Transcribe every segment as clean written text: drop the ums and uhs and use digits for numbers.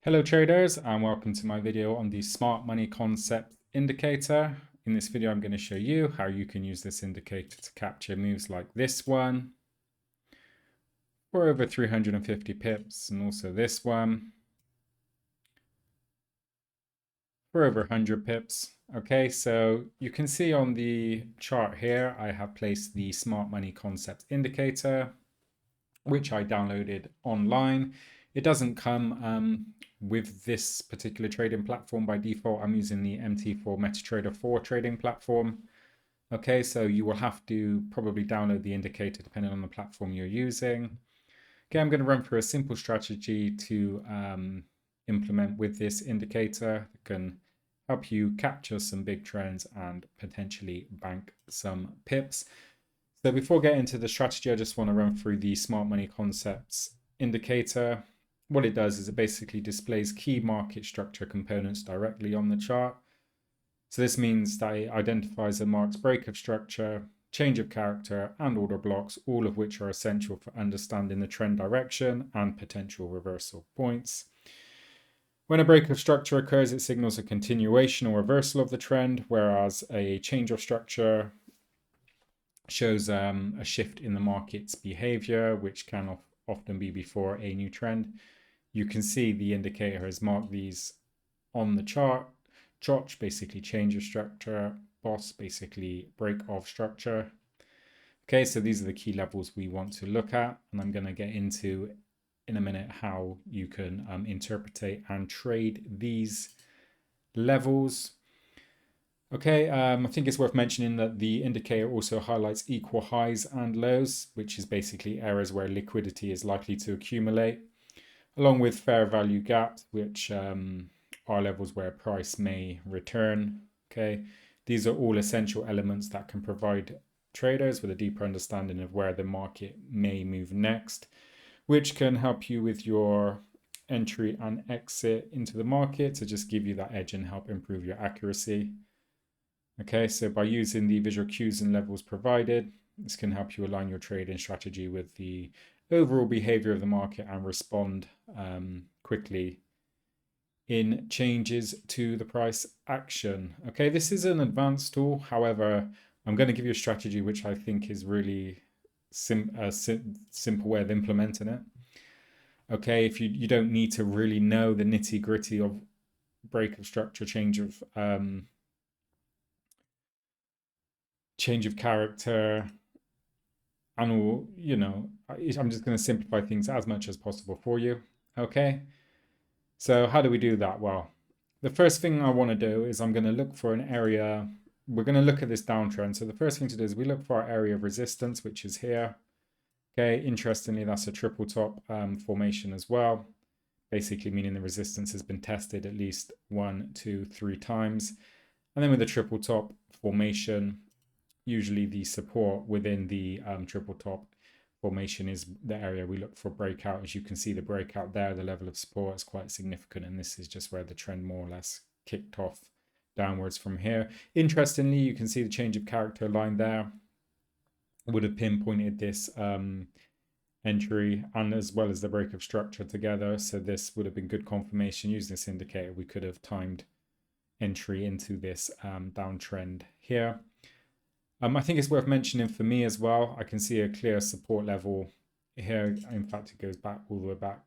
Hello traders, and welcome to my video on the Smart Money Concept Indicator. In this video I'm going to show you how you can use this indicator to capture moves like this one for over 350 pips, and also this one for over 100 pips. Okay, so you can see on the chart here I have placed the Smart Money Concept Indicator, which I downloaded online. It doesn't come with this particular trading platform by default. I'm using the MT4 MT 4 trading platform. Okay, so you will have to probably download the indicator depending on the platform you're using. Okay, I'm going to run through a simple strategy to implement with this indicator that can help you capture some big trends and potentially bank some pips. So before getting into the strategy, I just want to run through the Smart Money Concepts indicator. What it does is it basically displays key market structure components directly on the chart. So this means that it identifies and marks break of structure, change of character, and order blocks, all of which are essential for understanding the trend direction and potential reversal points. When a break of structure occurs, it signals a continuation or reversal of the trend, whereas a change of structure shows a shift in the market's behavior, which can often be before a new trend. You can see the indicator has marked these on the chart. Chotch, basically change of structure. Boss, basically break of structure. Okay, so these are the key levels we want to look at, and I'm going to get into in a minute how you can interpret and trade these levels. Okay, I think it's worth mentioning that the indicator also highlights equal highs and lows, which is basically areas where liquidity is likely to accumulate, along with fair value gaps, which are levels where price may return. Okay, these are all essential elements that can provide traders with a deeper understanding of where the market may move next, which can help you with your entry and exit into the market to just give you that edge and help improve your accuracy. Okay, so by using the visual cues and levels provided, this can help you align your trading strategy with the overall behavior of the market and respond quickly in changes to the price action. Okay, this is an advanced tool. However, I'm going to give you a strategy which I think is really simple way of implementing it. Okay, if you don't need to really know the nitty gritty of break of structure, change of character, and all, I'm just going to simplify things as much as possible for you. Okay, so how do we do that? Well, the first thing I want to do is I'm going to look for an area. We're going to look at this downtrend. So the first thing to do is we look for our area of resistance, which is here. Okay, interestingly, that's a triple top formation as well, basically meaning the resistance has been tested at least 1, 2, 3 times. And then with a triple top formation, usually the support within the triple top formation is the area we look for breakout. As you can see, the breakout there, the level of support is quite significant, and this is just where the trend more or less kicked off downwards from here. Interestingly, you can see the change of character line there would have pinpointed this entry and as well as the break of structure together. So this would have been good confirmation. Using this indicator, we could have timed entry into this downtrend here. I think it's worth mentioning for me as well, I can see a clear support level here. In fact, it goes back all the way back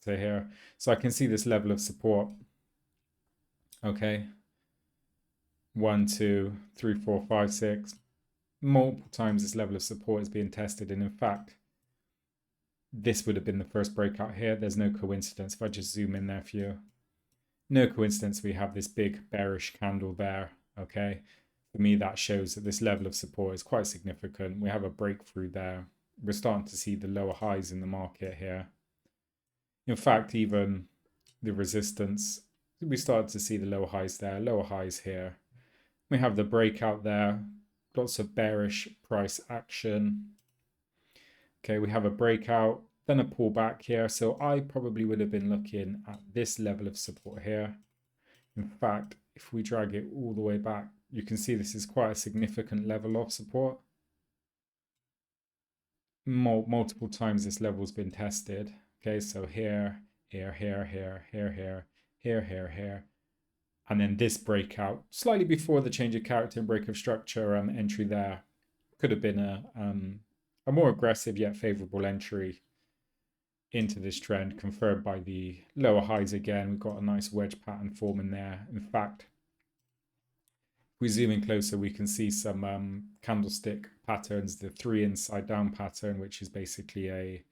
to here. So I can see this level of support. Okay. 1, 2, 3, 4, 5, 6. Multiple times this level of support is being tested. And in fact, this would have been the first breakout here. There's no coincidence. If I just zoom in there for you, no coincidence we have this big bearish candle there. Okay. For me, that shows that this level of support is quite significant. We have a breakthrough there. We're starting to see the lower highs in the market here. In fact, even the resistance, we started to see the lower highs there, lower highs here. We have the breakout there, lots of bearish price action. Okay, we have a breakout, then a pullback here. So I probably would have been looking at this level of support here. In fact, if we drag it all the way back, you can see this is quite a significant level of support. Multiple times this level has been tested. Okay, so here here, here, here, here, here, here, here, here. And then this breakout, slightly before the change of character and break of structure entry there, could have been a more aggressive yet favorable entry into this trend, confirmed by the lower highs again. We've got a nice wedge pattern forming there. In fact, if we zoom in closer, we can see some candlestick patterns, the 3 inside down pattern, which is basically a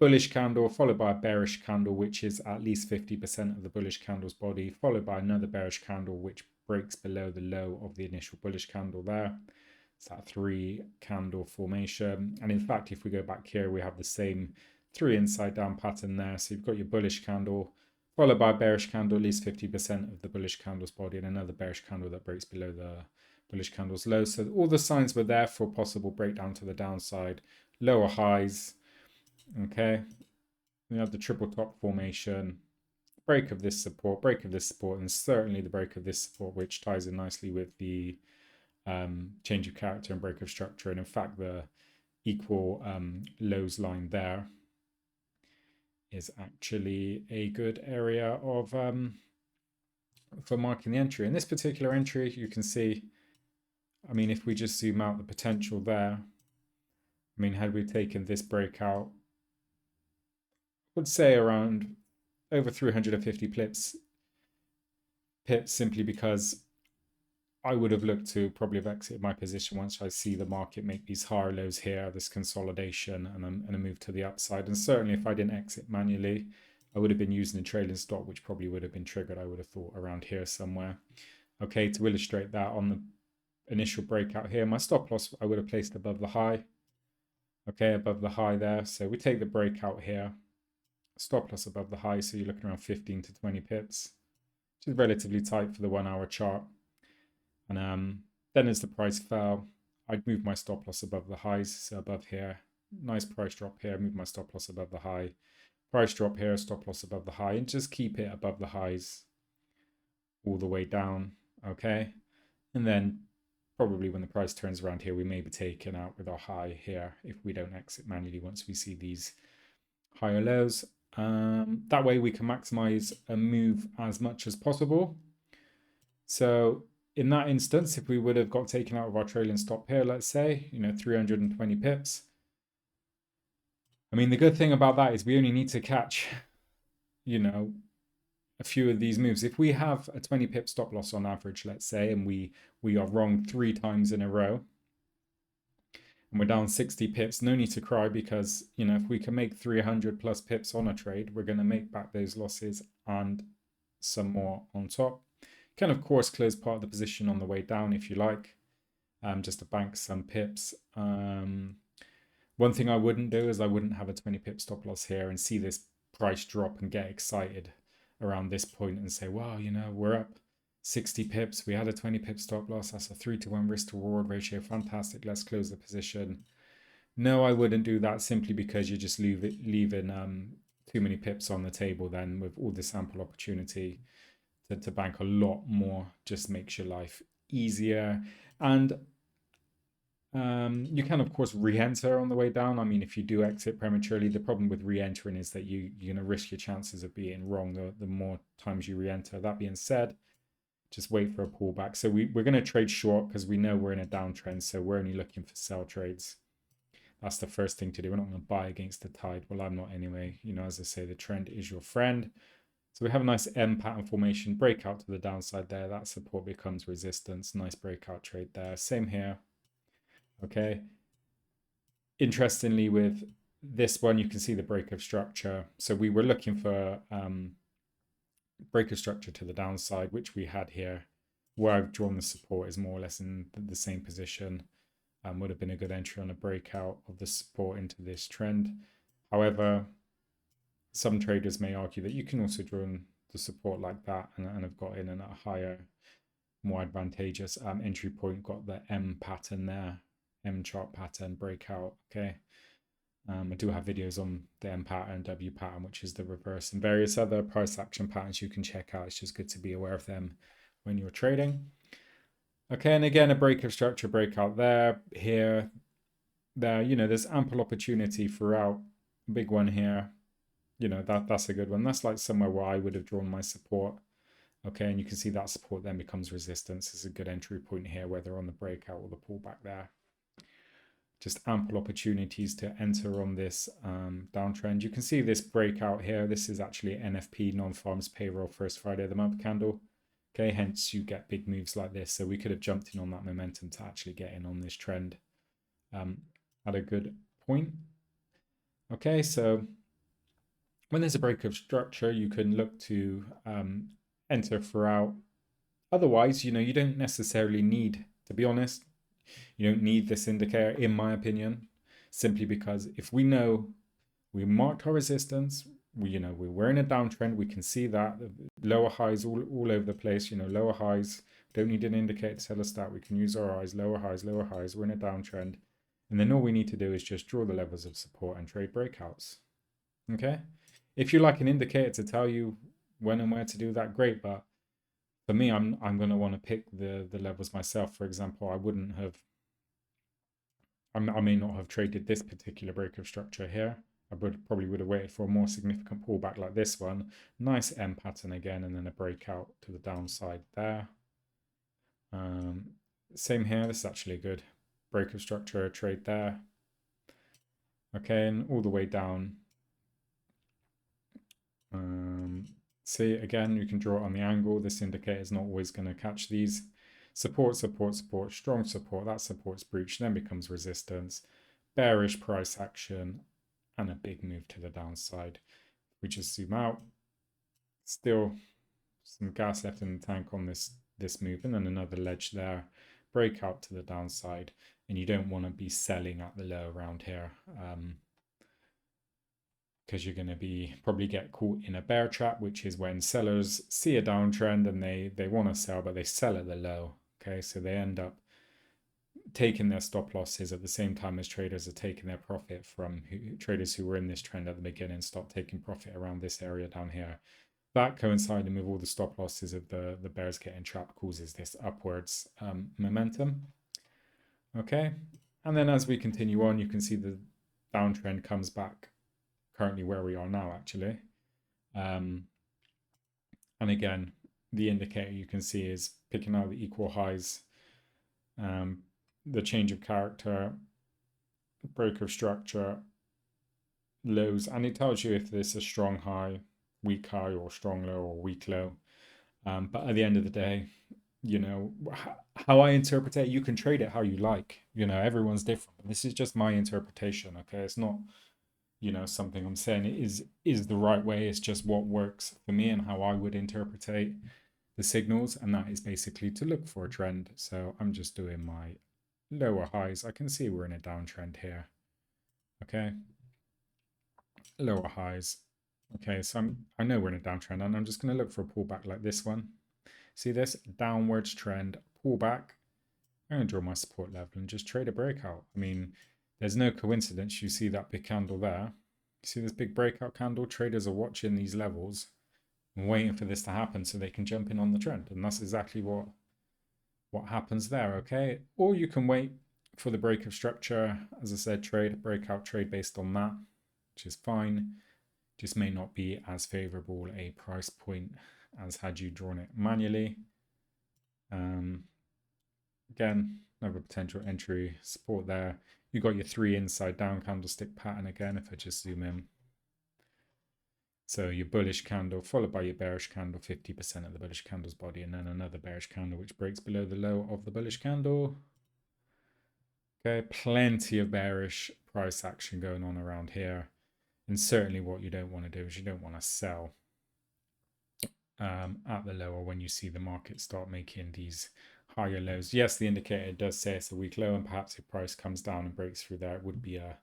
bullish candle followed by a bearish candle, which is at least 50% of the bullish candle's body, followed by another bearish candle, which breaks below the low of the initial bullish candle there. It's that 3 candle formation. And in fact, if we go back here, we have the same 3 inside down pattern there. So you've got your bullish candle, followed by a bearish candle, at least 50% of the bullish candle's body, and another bearish candle that breaks below the bullish candle's low. So all the signs were there for possible breakdown to the downside, lower highs. Okay, we have the triple top formation, break of this support, and certainly the break of this support, which ties in nicely with the change of character and break of structure. And in fact, the equal lows line there is actually a good area of for marking the entry. In this particular entry, you can see, I mean, if we just zoom out the potential there, I mean, had we taken this breakout, I would say around over 350 pips, simply because I would have looked to probably have exited my position once I see the market make these higher lows here, this consolidation, and a move to the upside. And certainly if I didn't exit manually, I would have been using a trailing stop, which probably would have been triggered, I would have thought, around here somewhere. Okay, to illustrate that, on the initial breakout here, my stop loss I would have placed above the high. Okay, above the high there. So we take the breakout here, stop loss above the high, so you're looking around 15 to 20 pips, which is relatively tight for the 1 hour chart. And then as the price fell, I'd move my stop loss above the highs, so above here, nice price drop here, move my stop loss above the high, price drop here, stop loss above the high, and just keep it above the highs all the way down. Okay, and then probably when the price turns around here, we may be taken out with our high here if we don't exit manually once we see these higher lows. That way we can maximize a move as much as possible. So in that instance, if we would have got taken out of our trailing stop here, let's say, 320 pips. I mean, the good thing about that is we only need to catch, a few of these moves. If we have a 20 pip stop loss on average, let's say, and we are wrong 3 times in a row, and we're down 60 pips, no need to cry, because, if we can make 300 plus pips on a trade, we're going to make back those losses and some more on top. Can, of course, close part of the position on the way down if you like, just to bank some pips. One thing I wouldn't do is I wouldn't have a 20 pip stop loss here and see this price drop and get excited around this point and say, wow, we're up 60 pips. We had a 20 pip stop loss. That's a 3-to-1 risk to reward ratio. Fantastic. Let's close the position. No, I wouldn't do that, simply because you're just leaving too many pips on the table then, with all this ample opportunity to bank a lot more. Just makes your life easier. And you can, of course, re-enter on the way down. I mean, if you do exit prematurely, the problem with re-entering is that you're going to risk your chances of being wrong the more times you re-enter. That being said, just wait for a pullback. So we're going to trade short because we know we're in a downtrend, so we're only looking for sell trades. That's the first thing to do. We're not going to buy against the tide. Well, I'm not anyway. As I say, the trend is your friend. So we have a nice M pattern formation, breakout to the downside there. That support becomes resistance. Nice breakout trade there. Same here. Okay. Interestingly, with this one, you can see the break of structure. So we were looking for break of structure to the downside, which we had here. Where I've drawn the support is more or less in the same position. Would have been a good entry on a breakout of the support into this trend. However, some traders may argue that you can also draw in the support like that and have got in at a higher, more advantageous entry point. Got the M pattern there, M chart pattern breakout. Okay. I do have videos on the M pattern, W pattern, which is the reverse, and various other price action patterns you can check out. It's just good to be aware of them when you're trading. Okay, and again, a break of structure breakout there, here, there. There's ample opportunity throughout. Big one here. you know, that's a good one. That's like somewhere where I would have drawn my support. Okay, and you can see that support then becomes resistance. It's a good entry point here, whether on the breakout or the pullback there. Just ample opportunities to enter on this downtrend. You can see this breakout here. This is actually NFP, non-farms payroll, first Friday of the month candle. Okay, hence you get big moves like this. So we could have jumped in on that momentum to actually get in on this trend at a good point. Okay, so when there's a break of structure, you can look to enter throughout. Otherwise, you know, you don't necessarily need, to be honest, you don't need this indicator, in my opinion, simply because if we know we marked our resistance, we're in a downtrend, we can see that lower highs all over the place, you know, lower highs, don't need an indicator to tell us that. We can use our eyes, lower highs, we're in a downtrend. And then all we need to do is just draw the levels of support and trade breakouts. Okay? If you like an indicator to tell you when and where to do that, great. But for me, I'm going to want to pick the levels myself. For example, I may not have traded this particular break of structure here. I probably would have waited for a more significant pullback like this one. Nice M pattern again, and then a breakout to the downside there. Same here. This is actually a good break of structure trade there. Okay, and all the way down. See, again, you can draw it on the angle. This indicator is not always going to catch these. Support, support, support, strong support. That support's breached, then becomes resistance. Bearish price action, and a big move to the downside. We just zoom out. Still some gas left in the tank on this move, and then another ledge there. Breakout to the downside, and you don't want to be selling at the low around here. Because you're going to be probably get caught in a bear trap, which is when sellers see a downtrend and they want to sell, but they sell at the low. Okay, so they end up taking their stop losses at the same time as traders are taking their profit from traders who were in this trend at the beginning, start taking profit around this area down here. That coinciding with all the stop losses of the bears getting trapped causes this upwards momentum. Okay, and then as we continue on, you can see the downtrend comes back currently where we are now, actually. And again, the indicator you can see is picking out the equal highs, the change of character, break of structure, lows, and it tells you if there's a strong high, weak high, or strong low, or weak low. But at the end of the day, you know, how I interpret it, you can trade it how you like. You know, everyone's different. This is just my interpretation, okay? It's not, you know, something I'm saying is the right way. It's just what works for me and how I would interpret the signals, and that is basically to look for a trend. So I'm just doing my lower highs. I can see we're in a downtrend here. Okay, lower highs. Okay, so I know we're in a downtrend, and I'm just going to look for a pullback like this one. See this downwards trend pullback. I'm going to draw my support level and just trade a breakout. I mean, there's no coincidence you see that big candle there. You see this big breakout candle? Traders are watching these levels and waiting for this to happen so they can jump in on the trend. And that's exactly what happens there, okay? Or you can wait for the break of structure. As I said, trade a breakout trade based on that, which is fine. Just may not be as favorable a price point as had you drawn it manually. Again, another potential entry support there. You got your 3 inside down candlestick pattern again. If I just zoom in, so your bullish candle followed by your bearish candle, 50% of the bullish candle's body, and then another bearish candle which breaks below the low of the bullish candle. Okay, plenty of bearish price action going on around here, and certainly what you don't want to do is you don't want to sell at the lower when you see the market start making these higher lows. Yes, the indicator does say it's a weak low, and perhaps if price comes down and breaks through there, it would be a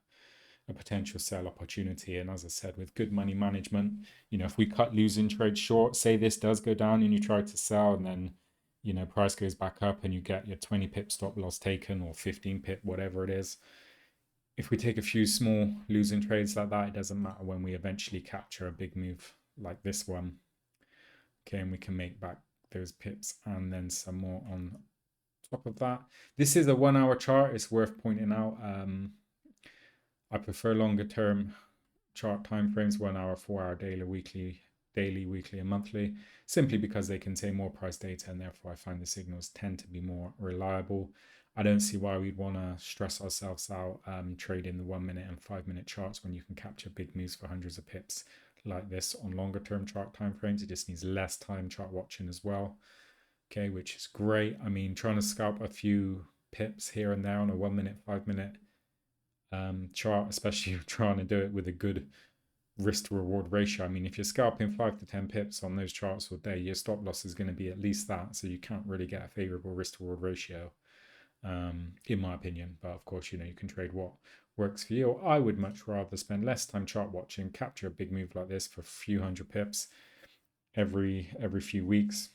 potential sell opportunity. And as I said, with good money management, you know, if we cut losing trades short, say this does go down and you try to sell, and then, you know, price goes back up and you get your 20 pip stop loss taken, or 15 pip, whatever it is. If we take a few small losing trades like that, it doesn't matter when we eventually capture a big move like this one. Okay, and we can make back those pips and then some more on top of that. This is a 1 hour chart. It's worth pointing out. I prefer longer term chart timeframes, 1 hour, 4 hour, daily, weekly, and monthly, simply because they contain more price data, and therefore I find the signals tend to be more reliable. I don't see why we'd want to stress ourselves out trading the 1 minute and 5 minute charts when you can capture big moves for hundreds of pips like this on longer term chart timeframes. It just needs less time chart watching as well. Okay, which is great. I mean, trying to scalp a few pips here and there on a 1 minute, 5 minute chart, especially trying to do it with a good risk to reward ratio. I mean, if you're scalping 5 to 10 pips on those charts all day, your stop loss is going to be at least that. So you can't really get a favorable risk to reward ratio, in my opinion. But of course, you know, you can trade what works for you. I would much rather spend less time chart watching, capture a big move like this for a few hundred pips every few weeks,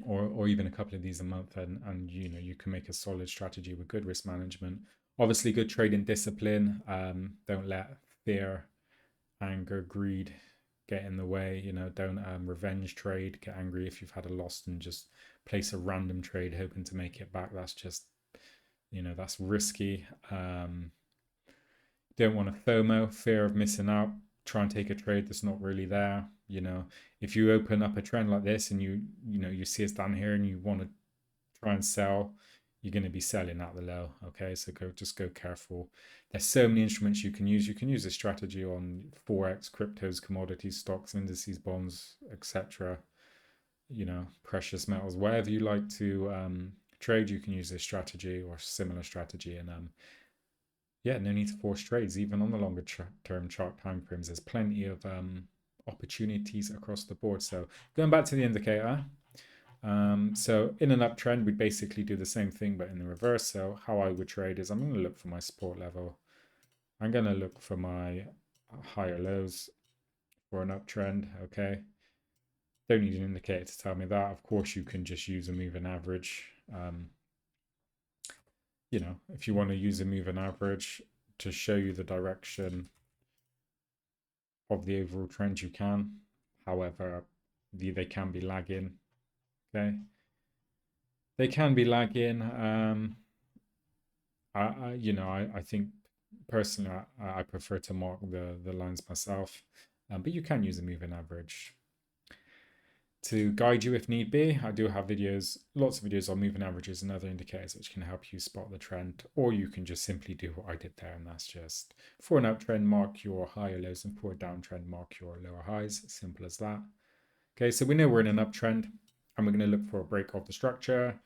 or even a couple of these a month, and you know, you can make a solid strategy with good risk management. Obviously, good trading discipline. Don't let fear, anger, greed get in the way. You know, don't revenge trade, get angry if you've had a loss and just place a random trade hoping to make it back. That's just, you know, that's risky. Don't want to FOMO, fear of missing out. Try and take a trade that's not really there. You know, if you open up a trend like this and you know, you see it's down here and you want to try and sell, you're going to be selling at the low. Okay, so just go careful. There's so many instruments you can use. You can use this strategy on Forex, cryptos, commodities, stocks, indices, bonds, etc. You know, precious metals, wherever you like to trade, you can use this strategy or similar strategy. And yeah, no need to force trades, even on the longer term chart timeframes. There's plenty of opportunities across the board. So going back to the indicator, so in an uptrend, we'd basically do the same thing, but in the reverse. So how I would trade is I'm going to look for my support level. I'm going to look for my higher lows for an uptrend. Okay. Don't need an indicator to tell me that. Of course, you can just use a moving average. You know, if you want to use a moving average to show you the direction of the overall trend, you can. However, they can be lagging. Okay, they can be lagging. I think personally, I prefer to mark the lines myself, but you can use a moving average to guide you if need be. I do have videos, lots of videos on moving averages and other indicators which can help you spot the trend, or you can just simply do what I did there, and that's just for an uptrend, mark your higher lows, and for a downtrend, mark your lower highs. Simple as that. Okay, so we know we're in an uptrend, and we're going to look for a break of the structure.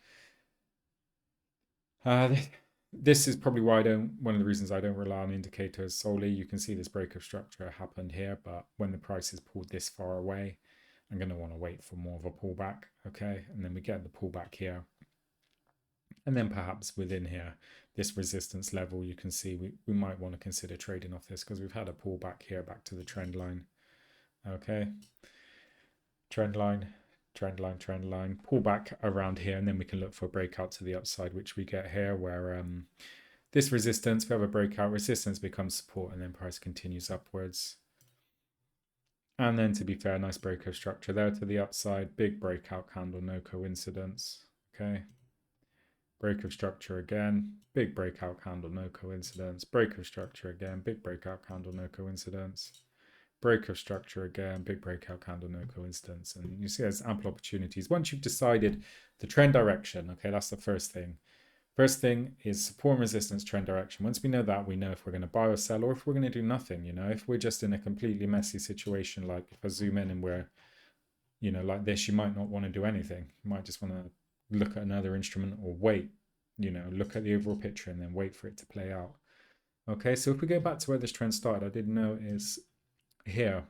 This is probably why one of the reasons I don't rely on indicators solely. You can see this break of structure happened here, but when the price is pulled this far away, I'm going to want to wait for more of a pullback. Okay, and then we get the pullback here, and then perhaps within here, this resistance level, you can see we might want to consider trading off this because we've had a pullback here back to the trend line. Okay, trend line, pull back around here, and then we can look for a breakout to the upside, which we get here, where this resistance, we have a breakout, resistance becomes support, and then price continues upwards. And then, to be fair, nice break of structure there to the upside, big breakout candle, no coincidence. Okay, break of structure again, big breakout candle, no coincidence. Break of structure again, big breakout candle, no coincidence. Break of structure again, big breakout candle, no coincidence. And you see there's ample opportunities. Once you've decided the trend direction, okay, that's the first thing. First thing is support and resistance, trend direction. Once we know that, we know if we're going to buy or sell, or if we're going to do nothing. You know, if we're just in a completely messy situation, like if I zoom in and we're, you know, like this, you might not want to do anything. You might just want to look at another instrument or wait, you know, look at the overall picture and then wait for it to play out. Okay, so if we go back to where this trend started, I did notice here,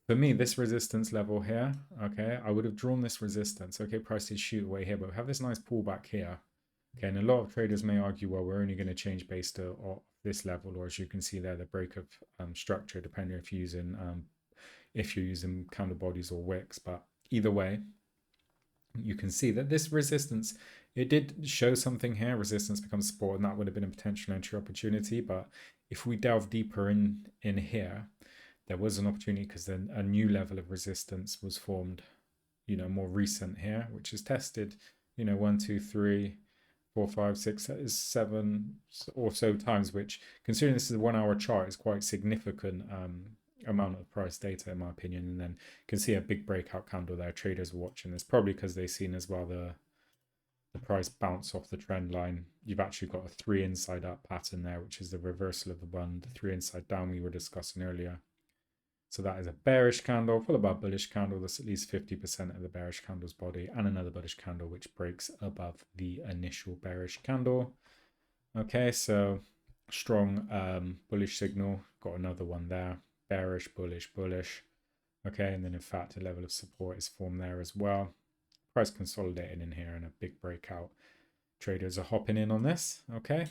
for me, this resistance level here, okay, I would have drawn this resistance. Okay, price did shoot away here, but we have this nice pullback here. Okay, and a lot of traders may argue, well, we're only going to change based on this level, or as you can see there, the break of structure, depending if you're using candle bodies or wicks. But either way, you can see that this resistance, it did show something here. Resistance becomes support, and that would have been a potential entry opportunity. But if we delve deeper in here, there was an opportunity because then a new level of resistance was formed, you know, more recent here, which is tested, you know, 1, 2, 3, 4, 5, 6, 7 or so times, which, considering this is a 1 hour chart, is quite significant amount of price data in my opinion. And then you can see a big breakout candle there. Traders are watching this probably because they've seen as well the price bounce off the trend line. You've actually got a 3 inside up pattern there, which is the reversal of the one, the 3 inside down we were discussing earlier. So that is a bearish candle, followed by a bullish candle. That's at least 50% of the bearish candle's body, and another bullish candle which breaks above the initial bearish candle. Okay, so strong bullish signal. Got another one there. Bearish, bullish, bullish. Okay, and then in fact a level of support is formed there as well. Price consolidating in here and a big breakout. Traders are hopping in on this. Okay.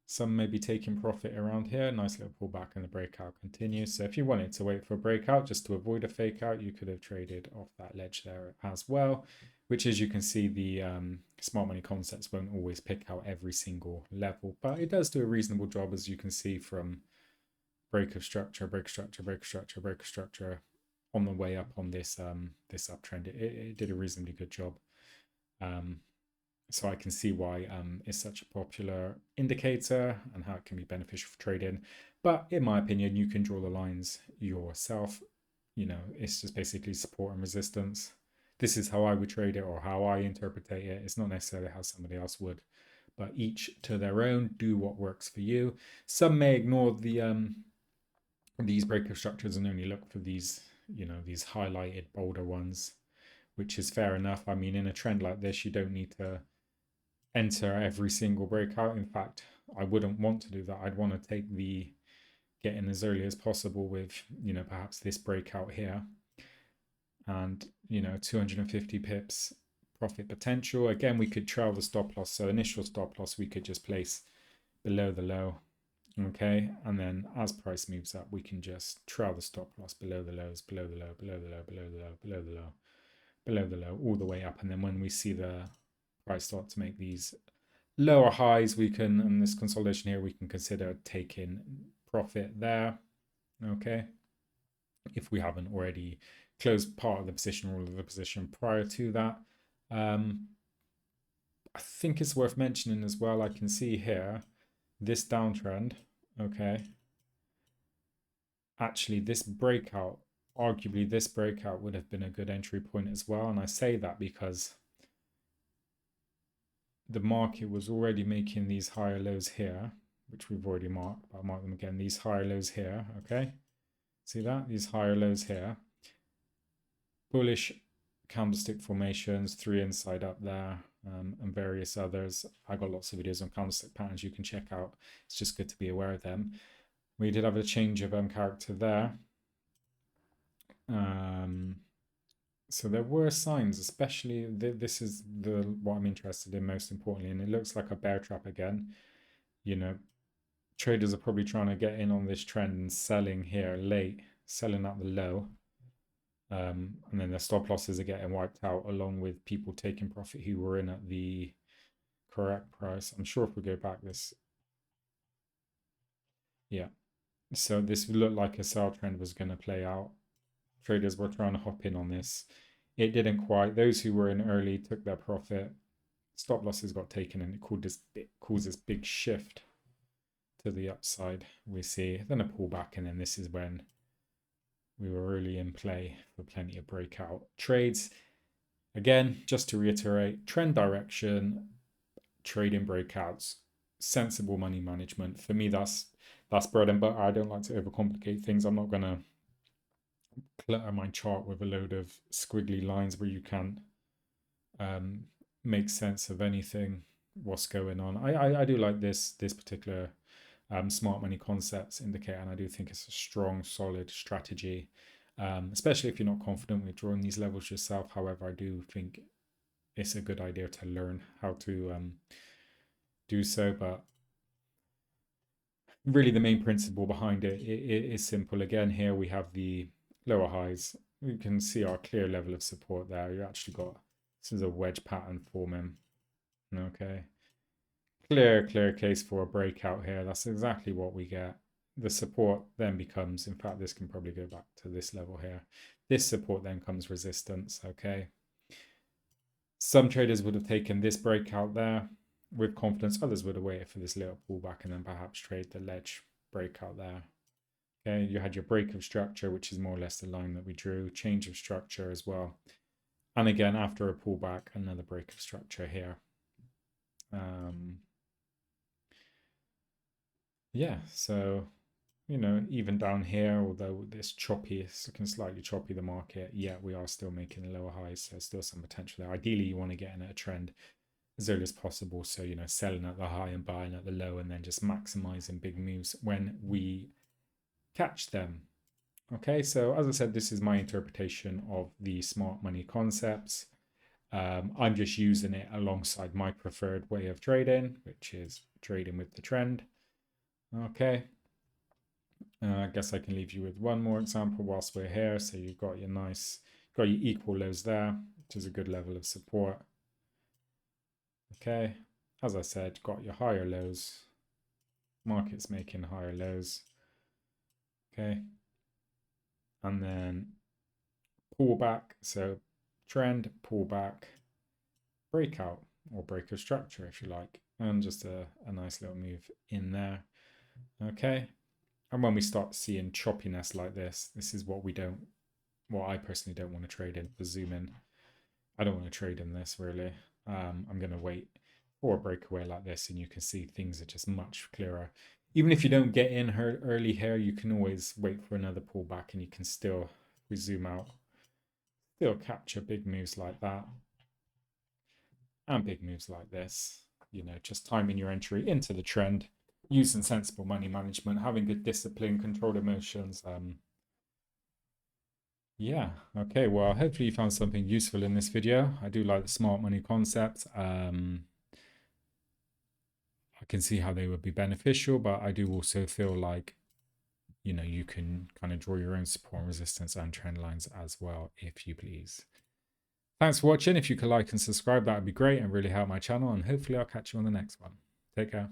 Some may be taking profit around here. Nice little pullback and the breakout continues. So if you wanted to wait for a breakout just to avoid a fake out, you could have traded off that ledge there as well, which, as you can see, the smart money concepts won't always pick out every single level, but it does do a reasonable job, as you can see from break of structure, break structure, break structure, break structure on the way up on this this uptrend. It did a reasonably good job. So I can see why it's such a popular indicator and how it can be beneficial for trading. But in my opinion, you can draw the lines yourself. You know, it's just basically support and resistance. This is how I would trade it, or how I interpret it. It's not necessarily how somebody else would, but each to their own. Do what works for you. Some may ignore the these breaker structures and only look for these, you know, these highlighted bolder ones, which is fair enough. I mean, in a trend like this, you don't need to enter every single breakout. In fact, I wouldn't want to do that. I'd want to take the get in as early as possible with, you know, perhaps this breakout here, and, you know, 250 pips profit potential. Again, we could trail the stop loss. So initial stop loss we could just place below the low. Okay, and then as price moves up, we can just trail the stop loss below the lows, below the low, below the low, below the low, below the low, below the low, all the way up. And then when we see the price start to make these lower highs, we can, in this consolidation here, we can consider taking profit there. Okay, if we haven't already closed part of the position or all of the position prior to that. I think it's worth mentioning as well, I can see here this downtrend. Okay, actually this breakout, arguably this breakout would have been a good entry point as well. And I say that because the market was already making these higher lows here, which we've already marked, but I'll mark them again. These higher lows here, okay? See that? These higher lows here. Bullish candlestick formations, 3 inside up there, and various others. I got lots of videos on candlestick patterns you can check out. It's just good to be aware of them. We did have a change of character there. So there were signs, especially this is what I'm interested in most importantly, and it looks like a bear trap again. You know, traders are probably trying to get in on this trend and selling here late, selling at the low, and then their stop losses are getting wiped out, along with people taking profit who were in at the correct price. I'm sure if we go back this, yeah, so this would look like a sell trend was going to play out. Traders were trying to hop in on this. It didn't quite. Those who were in early took their profit. Stop losses got taken, and it caused this big shift to the upside. We see then a pullback, and then this is when we were really in play for plenty of breakout trades. Again, just to reiterate, trend direction, trading breakouts, sensible money management. For me, that's bread and butter. I don't like to overcomplicate things. I'm not going to clutter my chart with a load of squiggly lines where you can't make sense of anything, what's going on. I do like this particular smart money concepts indicator, and I do think it's a strong, solid strategy, especially if you're not confident with drawing these levels yourself. However, I do think it's a good idea to learn how to do so. But really the main principle behind it is simple. Again, here we have the lower highs. We can see our clear level of support there. You actually got, this is a wedge pattern forming. Okay, clear case for a breakout here. That's exactly what we get. The support then becomes, in fact, this can probably go back to this level here. This support then comes resistance. Okay, Some traders would have taken this breakout there with confidence. Others would have waited for this little pullback and then perhaps trade the ledge breakout there. Okay, you had your break of structure, which is more or less the line that we drew, change of structure as well. And again, after a pullback, another break of structure here. Yeah, so, you know, even down here, although this choppy, it's looking slightly choppy, the market, yeah, we are still making lower highs, so still some potential there. Ideally, you want to get in a trend as early as possible. So, you know, selling at the high and buying at the low, and then just maximizing big moves when we catch them. Okay, so as I said, this is my interpretation of the smart money concepts. I'm just using it alongside my preferred way of trading, which is trading with the trend. Okay. I guess I can leave you with one more example whilst we're here. So you've got your got your equal lows there, which is a good level of support. Okay. As I said, got your higher lows. Market's making higher lows. Okay. And then pullback. So trend, pullback, breakout or break of structure, if you like. And just a nice little move in there. Okay. And when we start seeing choppiness like this is what I personally don't want to trade in. For zoom in, I don't want to trade in this really. I'm going to wait for a breakaway like this, and you can see things are just much clearer. Even if you don't get in early here, you can always wait for another pullback, and you can still, if we zoom out, still capture big moves like that and big moves like this. You know, just timing your entry into the trend, using sensible money management, having good discipline, controlled emotions. Yeah, okay, well, hopefully you found something useful in this video. I do like the smart money concept. I can see how they would be beneficial, but I do also feel like, you know, you can kind of draw your own support and resistance and trend lines as well, if you please. Thanks for watching. If you could like and subscribe, that would be great and really help my channel. And hopefully I'll catch you on the next one. Take care.